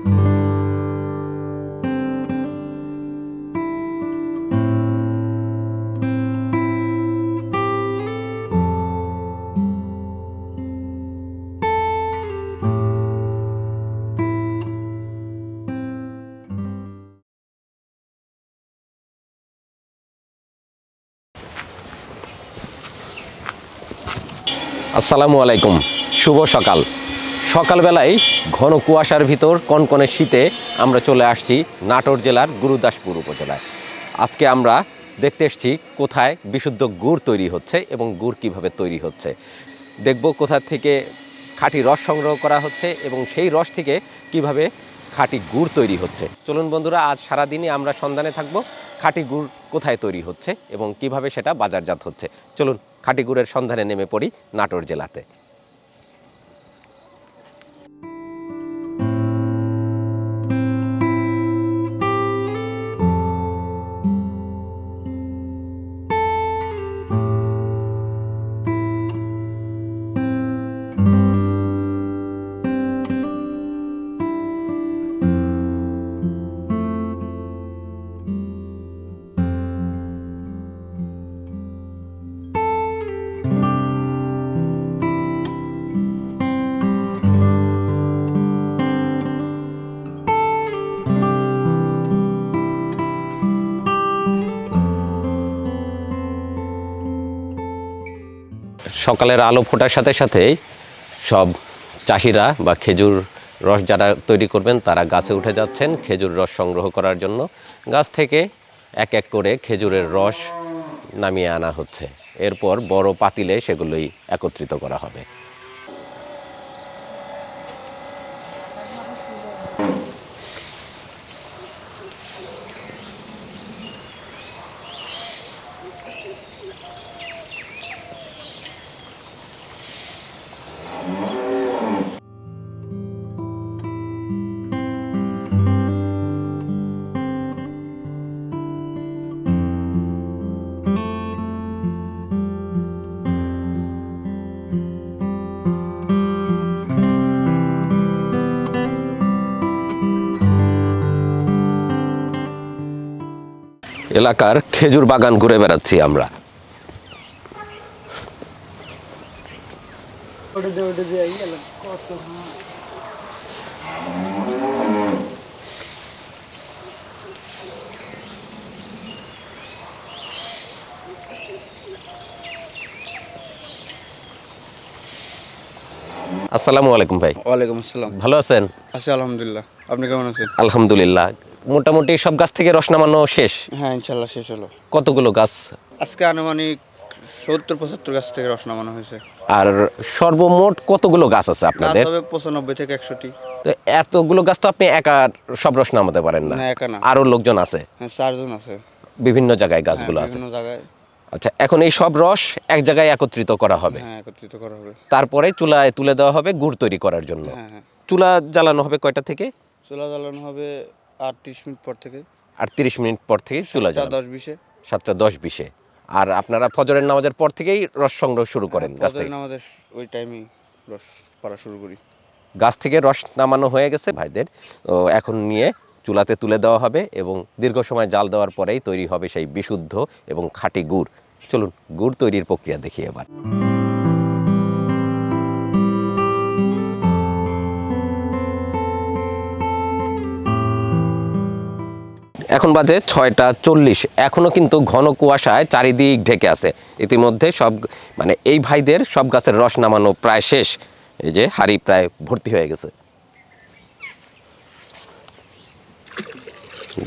আসসালামু আলাইকুম, শুভ সকাল। সকালবেলায় ঘন কুয়াশার ভিতর কনকনে শীতে আমরা চলে আসছি নাটোর জেলার গুরুদাসপুর উপজেলায়। আজকে আমরা দেখতে এসেছি কোথায় বিশুদ্ধ গুড় তৈরি হচ্ছে এবং গুড় কিভাবে তৈরি হচ্ছে দেখব, কোথা থেকে খাঁটি রস সংগ্রহ করা হচ্ছে এবং সেই রস থেকে কিভাবে খাঁটি গুড় তৈরি হচ্ছে। চলুন বন্ধুরা, আজ সারাদিনই আমরা সন্ধানে থাকব খাঁটি গুড় কোথায় তৈরি হচ্ছে এবং কিভাবে সেটা বাজারজাত হচ্ছে। চলুন খাঁটি গুড়ের সন্ধানে নেমে পড়ি নাটোর জেলাতে। সকালের আলো ফোটার সাথে সাথেই সব চাষিরা বা খেজুর রস যারা তৈরি করবেন তারা গাছে উঠে যাচ্ছেন খেজুর রস সংগ্রহ করার জন্য। গাছ থেকে এক এক করে খেজুরের রস নামিয়ে আনা হচ্ছে, এরপর বড় পাতিলে সেগুলোই একত্রিত করা হবে। এলাকার খেজুর বাগান ঘুরে বেড়াচ্ছি আমরা। আসসালামু আলাইকুম ভাই। ওয়ালাইকুম আসসালাম। ভালো আছেন? আছি আলহামদুলিল্লাহ, আপনি কেমন আছেন? আলহামদুলিল্লাহ, মোটামুটি সব গাছ থেকে রস নামানো শেষ? হ্যাঁ, ইনশাল্লাহ শেষ হলো। কতগুলো গাছ? আজকে আনুমানিক 70-75 গাছ থেকে রস নামানো হয়েছে। আর সর্বমোট কতগুলো গাছ আছে আপনাদের? 95 থেকে 100টি। তো এতগুলো গাছ তো আপনি একা সব রস নামাতে পারেন না, একা না, আরো লোকজন আছে? হ্যাঁ, 4 জন আছে, বিভিন্ন জায়গায় গাছগুলো আছে। বিভিন্ন জায়গায়। আচ্ছা, এখন এই সব রস এক জায়গায় একত্রিত করা হবে? হ্যাঁ, একত্রিত করা হবে। তারপরে চুলায় তুলে দেওয়া হবে গুড় তৈরি করার জন্য। হ্যাঁ। চুলা জ্বালানো হবে কয়টা থেকে? চুলা জ্বালানো হবে 30 মিনিট পর থেকে। 30 মিনিট পর থেকে চুলা জ্বালানো? 7:10-20-এ। 7:10-20-এ। আর আপনারা ফজরের নামাজের পর থেকেই রস সংগ্রহ শুরু করেন? গাছ থেকে নামাজের ওই টাইমেই রস পাড়া শুরু করি। গাছ থেকে রস নামানো হয়ে গেছে ভাইদের, তো এখন নিয়ে চুলাতে তুলে দেওয়া হবে এবং দীর্ঘ সময় জাল দেওয়ার পরেই তৈরি হবে সেই বিশুদ্ধ এবং খাঁটি গুড়। চলুন গুড় তৈরির প্রক্রিয়া দেখি এবার। এখন বাজে 6:40। এখনও কিন্তু ঘন কুয়াশায় চারিদিক ঢেকে আছে। ইতিমধ্যে সব এই ভাইদের সব গাছের রস নামানো প্রায় শেষ। এই যে হাঁড়ি প্রায় ভর্তি হয়ে গেছে।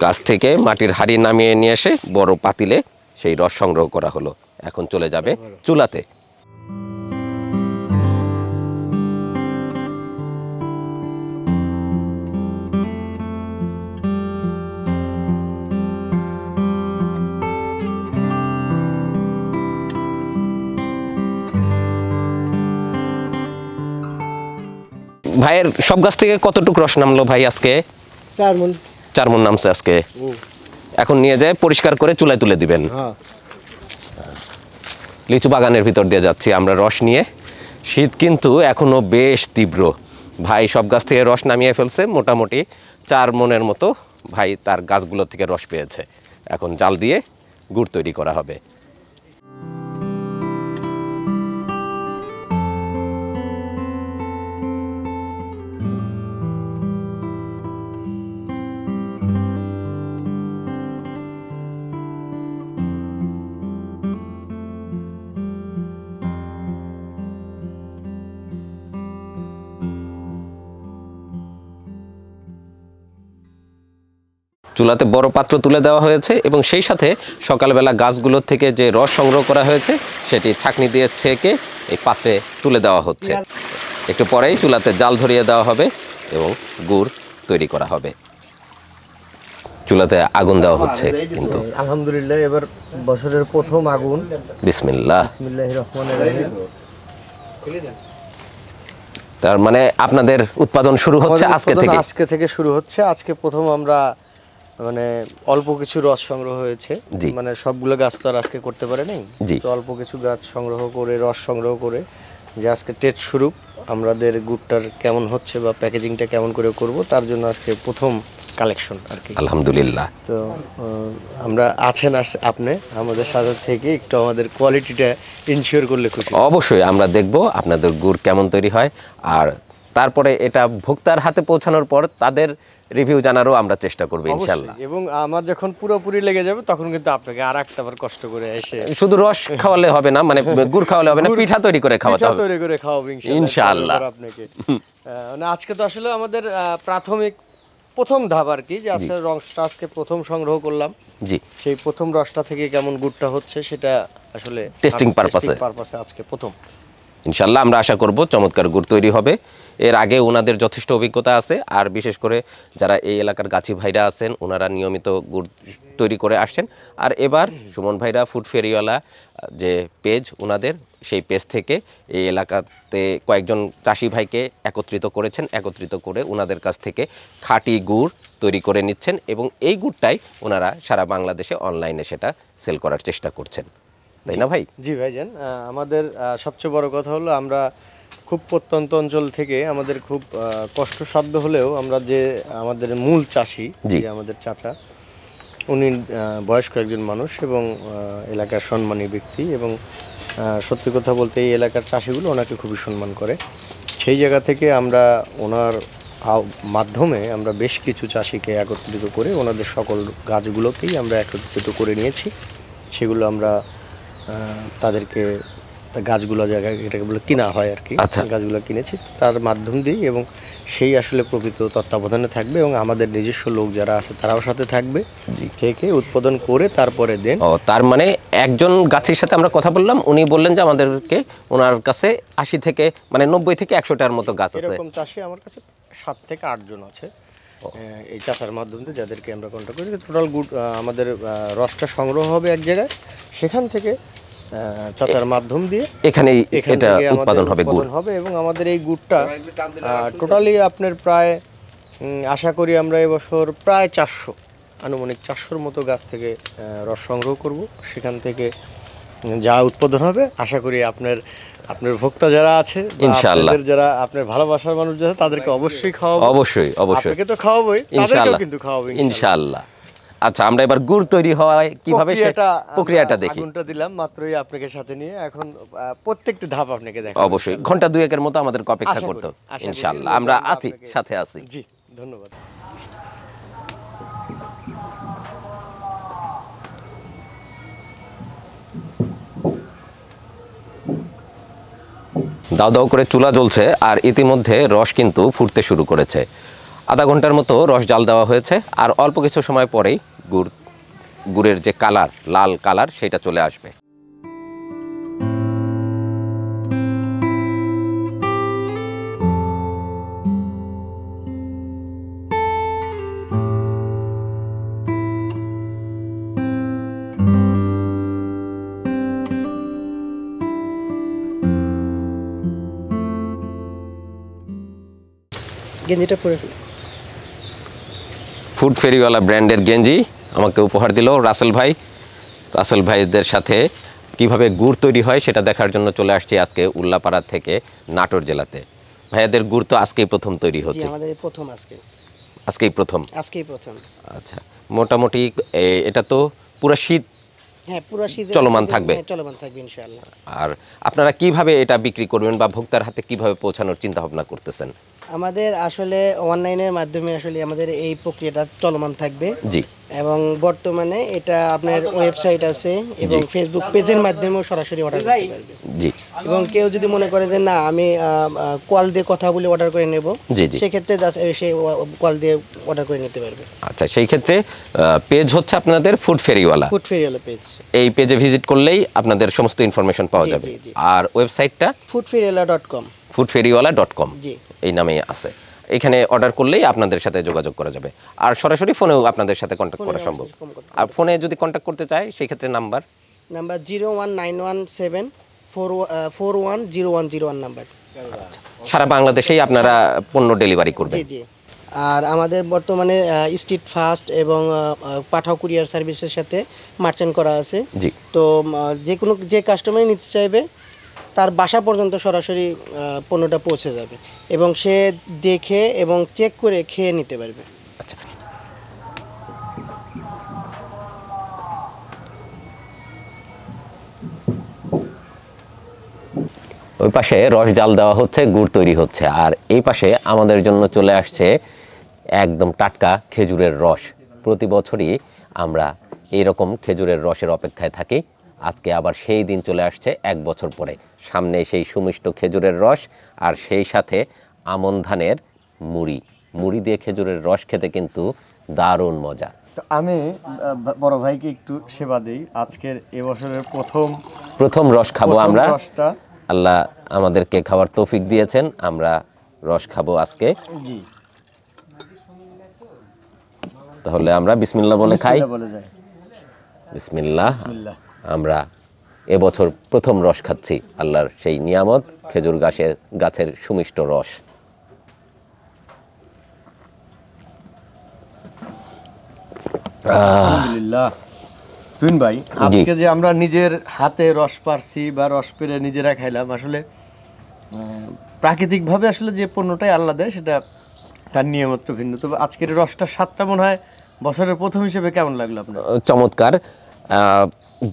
গাছ থেকে মাটির হাঁড়ি নামিয়ে নিয়ে এসে বড় পাতিলে সেই রস সংগ্রহ করা হলো। এখন চলে যাবে চুলাতে। ভাইয়ের সব গাছ থেকে কতটুকু রস নামলো ভাই আজকে? 4 মণ নামছে আজকে। এখন নিয়ে যায় পরিষ্কার করে চুলায় তুলে দিবেন। লিচু বাগানের ভিতর দিয়ে যাচ্ছি আমরা রস নিয়ে। শীত কিন্তু এখনো বেশ তীব্র, ভাই সব গাছ থেকে রস নামিয়ে ফেলছে, মোটামুটি 4 মনের মতো ভাই তার গাছগুলো থেকে রস পেয়েছে। এখন জাল দিয়ে গুড় তৈরি করা হবে। চুলাতে বড় পাত্র তুলে দেওয়া হয়েছে এবং সেই সাথে সকালবেলা গাছগুলোর থেকে যে রস সংগ্রহ করা হয়েছে সেটি ছাঁকনি দিয়ে ছেঁকে এই পাত্রে তুলে দেওয়া হচ্ছে। একটু পরেই চুলাতে জাল ধরিয়ে দেওয়া হবে এবং গুড় তৈরি করা হবে। চুলাতে আগুন দেওয়া হচ্ছে কিন্তু আলহামদুলিল্লাহ এবার বছরের প্রথম আগুন। বিসমিল্লাহ। বিসমিল্লাহির রহমানির রহিম। তার মানে আপনাদের উৎপাদন শুরু হচ্ছে আজকে থেকে? আজকে থেকে শুরু হচ্ছে। আজকে প্রথম আমরা মানে অল্প কিছু রস সংগ্রহ হয়েছে, মানে সবগুলো গাছ তো আর আজকে করতে পারে নাই, তো অল্প কিছু গাছ সংগ্রহ করে রস সংগ্রহ করে যে আজকে টেস্ট স্বরূপ আমাদের গুড়টার কেমন হচ্ছে বা প্যাকেজিংটা কেমন করে করব তার জন্য আজকে প্রথম কালেকশন আর কি। আলহামদুলিল্লাহ। তো আমরা আছেন আপনি আমাদের সাথে থেকে একটু আমাদের কোয়ালিটিটা ইনশিওর করলে খুশি। অবশ্যই আমরা দেখব আপনাদের গুড় কেমন তৈরি হয়, আর তারপরে এটা ভোক্তার হাতে পৌঁছানোর পর তাদের রিভিউ জানারও আমরা চেষ্টা করব ইনশাআল্লাহ। এবং আমার যখন পুরোপুরি লেগে যাবে তখন কিন্তু আপনাকে আরেকটা বার কষ্ট করে এসে শুধু রস খাওয়ালে হবে না, মানে গুড় খাওয়ালে হবে না, পিঠা তৈরি করে খাওয়াতে হবে। তৈরি করে খাওয়াবো ইনশাআল্লাহ আপনাকে। মানে আজকে তো আসলে আমাদের প্রাথমিক প্রথম ধাপ আর কি, যে আসলে রসটা আজকে প্রথম সংগ্রহ করলাম। জি, সেই প্রথম রসটা থেকে কেমন গুড়টা হচ্ছে সেটা আসলে টেস্টিং পারপাসে আজকে প্রথম। ইনশাআল্লাহ আমরা আশা করব চমৎকার গুড় তৈরি হবে। এর আগে ওনাদের যথেষ্ট অভিজ্ঞতা আছে, আর বিশেষ করে যারা এই এলাকার গাছি ভাইরা আছেন ওনারা নিয়মিত গুড় তৈরি করে আসছেন। আর এবার সুমন ভাইরা ফুড ফেরিওয়ালা যে পেজ ওনাদের, সেই পেজ থেকে এই এলাকাতে কয়েকজন চাষি ভাইকে একত্রিত করেছেন, একত্রিত করে ওনাদের কাছ থেকে খাঁটি গুড় তৈরি করে নিচ্ছেন এবং এই গুড়টাই ওনারা সারা বাংলাদেশে অনলাইনে সেটা সেল করার চেষ্টা করছেন, তাই না ভাই? জি ভাইজান, আমাদের সবচেয়ে বড় কথা হলো আমরা খুব প্রত্যন্ত অঞ্চল থেকে, আমাদের খুব কষ্টসাধ্য হলেও আমরা যে আমাদের মূল চাষি যে আমাদের চাচা, উনি বয়স্ক একজন মানুষ এবং এলাকার সম্মানী ব্যক্তি, এবং সত্যি কথা বলতে এই এলাকার চাষিগুলো ওনাকে খুবই সম্মান করে। সেই জায়গা থেকে আমরা ওনার মাধ্যমে আমরা বেশ কিছু চাষিকে একত্রিত করে ওনাদের সকল গাছগুলোকেই আমরা একত্রিত করে নিয়েছি। সেগুলো আমরা তাদেরকে গাছগুলো জায়গায় এটাকে বলে কিনা হয় আর কি, গাছগুলো কিনেছি তার মাধ্যম দিয়ে, এবং সেই আসলে প্রকৃত তত্ত্বাবধানে থাকবে এবং আমাদের নিজস্ব লোক যারা আছে তারাও সাথে থাকবে, থেকে উৎপাদন করে তারপরে দেন। ও, তার মানে একজন গাছের সাথে আমরা কথা বললাম, উনি বললেন যে আমাদেরকে ওনার কাছে 80 থেকে মানে 90 থেকে 100টার মতো গাছ আছে। এরকম চাষি আমার কাছে 7 থেকে 8 জন আছে এই চাষার মাধ্যমে, যাদেরকে আমরা কন্ট্যাক্ট করি। টোটাল গুড আমাদের রসটা সংগ্রহ হবে এক জায়গায়, সেখান থেকে চাচার মাধ্যম দিয়ে এখানেই এটা উৎপাদন হবে এবং আমাদের এই গুড়টা টোটালি আপনার প্রায় আশা করি আমরা এবছর প্রায় 400 আনুমানিক 400-র মতো গাছ থেকে রস সংগ্রহ করব। সেখান থেকে যা উৎপাদন হবে আশা করি আপনার ভোক্তা যারা আছে ইনশাআল্লাহ, যারা আপনার ভালোবাসার মানুষ যারা, তাদেরকে অবশ্যই খাওয়াবো। অবশ্যই আপনাকে তো খাওয়াবোই, তাদেরকেও কিন্তু খাওয়াবো ইনশাআল্লাহ। আচ্ছা, আমরা এবার গুড় তৈরি হয় কিভাবে সেটা প্রক্রিয়াটা দেখি। আগুনটা দিলাম মাত্রই আপনাকে সাথে নিয়ে, এখন প্রত্যেকটা ধাপ আপনাকে দেখাবো। অবশ্যই ঘন্টা দুয়েকের মতো আমাদের অপেক্ষা করতে হবে ইনশাআল্লাহ। আমরা আছি, সাথে আছি। জি, ধন্যবাদ। দাও দাও করে চুলা জ্বলছে আর ইতিমধ্যে রস কিন্তু ফুটতে শুরু করেছে। আধা ঘন্টার মতো রস জাল দেওয়া হয়েছে আর অল্প কিছু সময় পরেই গুড়ের যে কালার, লাল কালার, সেটা চলে আসবে। গেঞ্জিটা পরে ফেলি। ফুড ফেরিওয়ালা ব্র্যান্ডের গেঞ্জি আমাকে উপহার দিল রাসেল ভাই। রাসেল ভাইদের সাথে কিভাবে গুড় তৈরি হয় সেটা দেখার জন্য চলে আসছি আজকে উল্লাপাড়া থেকে নাটোর জেলাতে। ভাইয়াদের গুড় তো আজকেই প্রথম তৈরি জি হচ্ছে, আমাদের এই প্রথম আজকেই প্রথম। আজকেই প্রথম। আচ্ছা, মোটামুটি এটা তো পুরো শীত হ্যাঁ পুরো শীত চলমান থাকবে। চলমান থাকবে ইনশাআল্লাহ। আর আপনারা কিভাবে এটা বিক্রি করবেন বা ভোক্তার হাতে কিভাবে পৌঁছানোর চিন্তা ভাবনা করতেছেন? আমাদের আসলে অনলাইনের মাধ্যমে আসলে আমাদের এই প্রক্রিয়াটা চলমান থাকবে। জি। এবং বর্তমানে এটা আপনার ওয়েবসাইট আছে এবং ফেসবুক পেজের মাধ্যমেও সরাসরি অর্ডার করতে পারবে। জি। এবং কেউ যদি মনে করে যে না আমি কল দিয়ে কথা বলে অর্ডার করে নেব, জি জি, সেক্ষেত্রে সে কল দিয়ে অর্ডার করে নিতে পারবে। আচ্ছা, সেই ক্ষেত্রে পেজ হচ্ছে আপনাদের ফুড ফেরিওয়ালা। ফুড ফেরিওয়ালা পেজ, এই পেজে ভিজিট করলেই আপনাদের সমস্ত ইনফরমেশন পাওয়া জি, যাবে। জি, জি। আর ওয়েবসাইটটা foodferiwala.com, foodferiwala.com, জি এই নামেই আছে। এখানে অর্ডার করলেই আপনাদের সাথে যোগাযোগ করা যাবে। আর সরাসরি ফোনেও আপনাদের সাথে কন্ট্যাক্ট করা সম্ভব। আর ফোনে যদি কন্ট্যাক্ট করতে চায় সেই ক্ষেত্রে নাম্বার 01917 410101 নাম্বার। সারা বাংলাদেশেই আপনারা পণ্য ডেলিভারি করবেন। জি জি। আর আমাদের বর্তমানে স্ট্রিট ফাস্ট এবং পাঠাও কুরিয়ার সার্ভিসের সাথে মার্চেন্ট করা আছে। জি। তো যে কাস্টমার নিতে চাইবে তার বাসা পর্যন্ত সরাসরি পণ্যটা পৌঁছে যাবে এবং সে দেখে এবং চেক করে খেয়ে নিতে পারবে। আচ্ছা, ওই পাশে রস জাল দেওয়া হচ্ছে, গুড় তৈরি হচ্ছে, আর এই পাশে আমাদের জন্য চলে আসছে একদম টাটকা খেজুরের রস। প্রতি বছরই আমরা এইরকম খেজুরের রসের অপেক্ষায় থাকি। আজকে আবার সেই দিন চলে আসছে 1 বছর পরে। সামনে সেই সুমিষ্ট খেজুরের রস আর সেই সাথে আমন ধানের মুড়ি। মুড়ি দিয়ে খেজুরের রস খেতে কিন্তু দারুণ মজা। তো আমি বড় ভাইকে একটু সেবা দেই। আজকের এবছরের প্রথম রস খাবো আমরা। রসটা আল্লাহ আমাদেরকে খাওয়ার তৌফিক দিয়েছেন, আমরা রস খাবো আজকে। জি, তাহলে আমরা বিসমিল্লাহ বলে খাই। বিসমিল্লাহ বলে যাই। বিসমিল্লাহ। বিসমিল্লাহ। আমরা এবছর প্রথম রস খাচ্ছি, আল্লাহর সেই নিয়ামত খেজুর গাছের সুমিষ্ট রস। আলহামদুলিল্লাহ। তুহিন ভাই, আজকে যে আমরা নিজের হাতে রস পারছি বা রস পেরে নিজেরা খাইলাম, আসলে প্রাকৃতিকভাবে আসলে যে পণ্যটাই আল্লাহ দেয় সেটা তার নিয়মত্র ভিন্ন। তবে আজকের রসটার স্বাদটা মনে হয় বছরের প্রথম হিসেবে কেমন লাগলো আপনার? চমৎকার।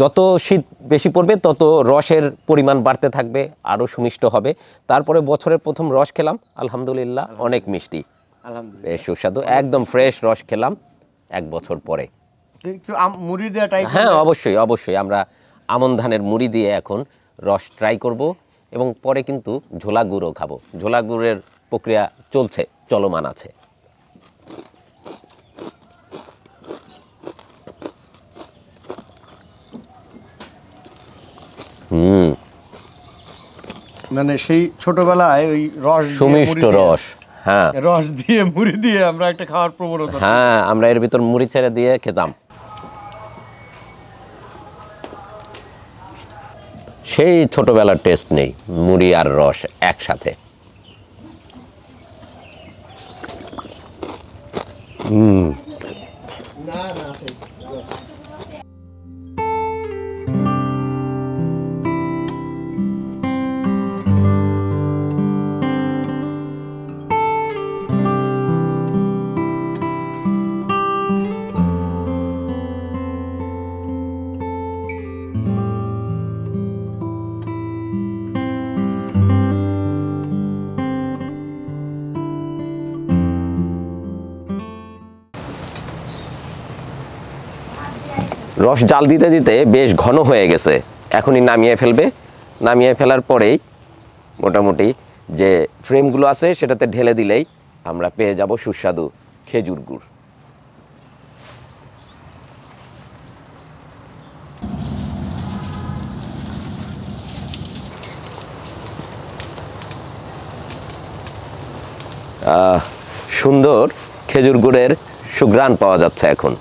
যত শীত বেশি পড়বে তত রসের পরিমাণ বাড়তে থাকবে, আরও সুমিষ্ট হবে। তারপরে বছরের প্রথম রস খেলাম, আলহামদুলিল্লাহ, অনেক মিষ্টি, আলহামদুলিল্লাহ, বেশ সুস্বাদু, একদম ফ্রেশ রস খেলাম 1 বছর পরে। একটু মুড়ি দেওয়া টাইপ। হ্যাঁ, অবশ্যই অবশ্যই, আমরা আমন ধানের মুড়ি দিয়ে এখন রস ট্রাই করব এবং পরে কিন্তু ঝোলা গুড়ও খাবো। ঝোলা গুড়ের প্রক্রিয়া চলছে, চলমান আছে। মানে সেই ছোটবেলায় ওই রস সুমিষ্ট রস, হ্যাঁ, রস দিয়ে মুড়ি দিয়ে আমরা একটা খাওয়ার প্রবণতা। হ্যাঁ, আমরা এর ভিতর মুড়ি ছেড়ে দিয়ে খেতাম। সেই ছোটবেলার টেস্ট নেই, মুড়ি আর রস একসাথে। রস জাল দিতে দিতে বেশ ঘন হয়ে গেছে, এখনই নামিয়ে ফেলবে। নামিয়ে ফেলার পরেই মোটামুটি যে ফ্রেমগুলো আছে সেটাতে ঢেলে দিলেই আমরা পেয়ে যাব সুস্বাদু খেজুর গুড়। সুন্দর খেজুর গুড়ের সুঘ্রাণ পাওয়া যাচ্ছে এখন।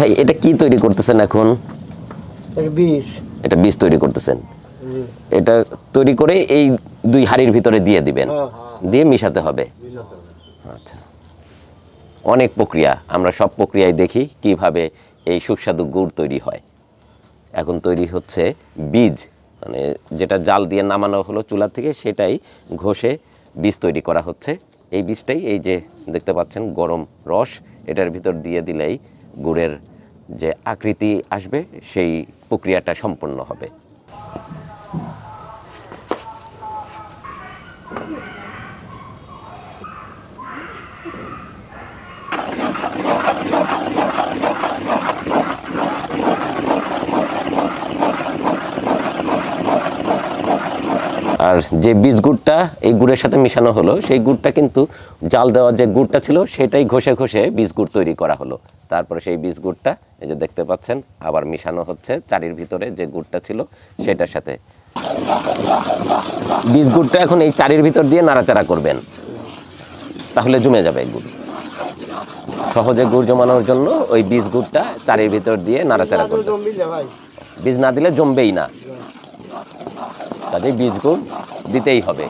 ভাই এটা কি তৈরি করতেছেন এখন? বিষ। এটা বীজ তৈরি করতেছেন। এটা তৈরি করে এই 2 হাঁড়ির ভিতরে দিয়ে দিবেন, দিয়ে মিশাতে হবে। আচ্ছা, অনেক প্রক্রিয়া, আমরা সব প্রক্রিয়ায় দেখি কিভাবে এই সুস্বাদু গুড় তৈরি হয়। এখন তৈরি হচ্ছে বীজ, মানে যেটা জাল দিয়ে নামানো হলো চুলা থেকে, সেটাই ঘষে বীজ তৈরি করা হচ্ছে। এই বীজটাই এই যে দেখতে পাচ্ছেন গরম রস, এটার ভিতর দিয়ে দিলেই গুড়ের যে আকৃতি আসবে সেই প্রক্রিয়াটা সম্পন্ন হবে। আর যে বীজ গুড়টা এই গুড়ের সাথে মিশানো হলো, সেই গুড়টা কিন্তু জাল দেওয়া যে গুড়টা ছিল সেটাই ঘষে ঘষে বীজ গুড় তৈরি করা হলো। তারপরে সেই বীজ গুড়টা এই যে দেখতে পাচ্ছেন আবার মিশানো হচ্ছে চারির ভিতরে যে গুড়টা ছিল সেটার সাথে। বীজ গুড়টা এখন এই চারির ভিতর দিয়ে নাড়াচাড়া করবেন, তাহলে জমে যাবে গুড়। সহজে গুড় জমানোর জন্য ওই বীজ গুড়টা চারির ভিতর দিয়ে নাড়াচাড়া করবেন। বীজ না দিলে জমবেই না, কাজে বীজ গুড় দিতেই হবে।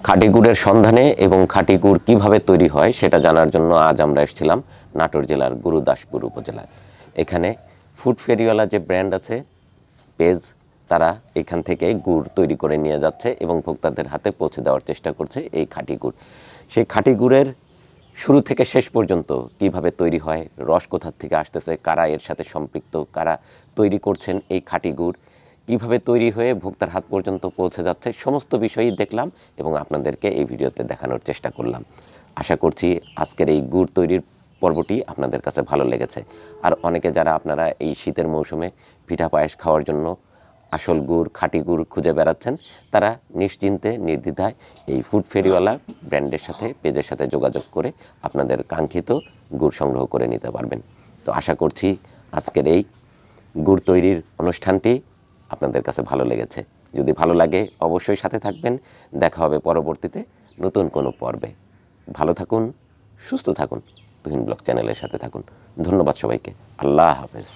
খাঁটি গুড়ের সন্ধানে এবং খাঁটি গুড় কীভাবে তৈরি হয় সেটা জানার জন্য আজ আমরা এসেছিলাম নাটোর জেলার গুরুদাসপুর উপজেলায়। এখানে ফুড ফেরিওয়ালা যে ব্র্যান্ড আছে পেজ, তারা এখান থেকে গুড় তৈরি করে নিয়ে যাচ্ছে এবং ভোক্তাদের হাতে পৌঁছে দেওয়ার চেষ্টা করছে এই খাঁটি গুড়। সেই খাঁটি গুড়ের শুরু থেকে শেষ পর্যন্ত কিভাবে তৈরি হয়, রস কোথা থেকে আসতেছে, কারা এর সাথে সম্পৃক্ত, কারা তৈরি করছেন এই খাঁটি গুড়, কীভাবে তৈরি হয়ে ভোক্তার হাত পর্যন্ত পৌঁছে যাচ্ছে, সমস্ত বিষয়ই দেখলাম এবং আপনাদেরকে এই ভিডিওতে দেখানোর চেষ্টা করলাম। আশা করছি আজকের এই গুড় তৈরির পর্বটি আপনাদের কাছে ভালো লেগেছে। আর অনেকে যারা আপনারা এই শীতের মৌসুমে পিঠা পায়েস খাওয়ার জন্য আসল গুড়, খাঁটি গুড় খুঁজে বেড়াচ্ছেন, তারা নিশ্চিন্তে নির্দ্বিধায় এই ফুড ফেরিওয়ালা ব্র্যান্ডের সাথে, পেজের সাথে যোগাযোগ করে আপনাদের কাঙ্ক্ষিত গুড় সংগ্রহ করে নিতে পারবেন। তো আশা করছি আজকের এই গুড় তৈরির অনুষ্ঠানটি আপনাদের কাছে ভালো লেগেছে। যদি ভালো লাগে অবশ্যই সাথে থাকবেন। দেখা হবে পরবর্তীতে নতুন কোনো পর্বে। ভালো থাকুন, সুস্থ থাকুন, তুহিন ব্লগ চ্যানেলের সাথে থাকুন। ধন্যবাদ সবাইকে। আল্লাহ হাফেজ।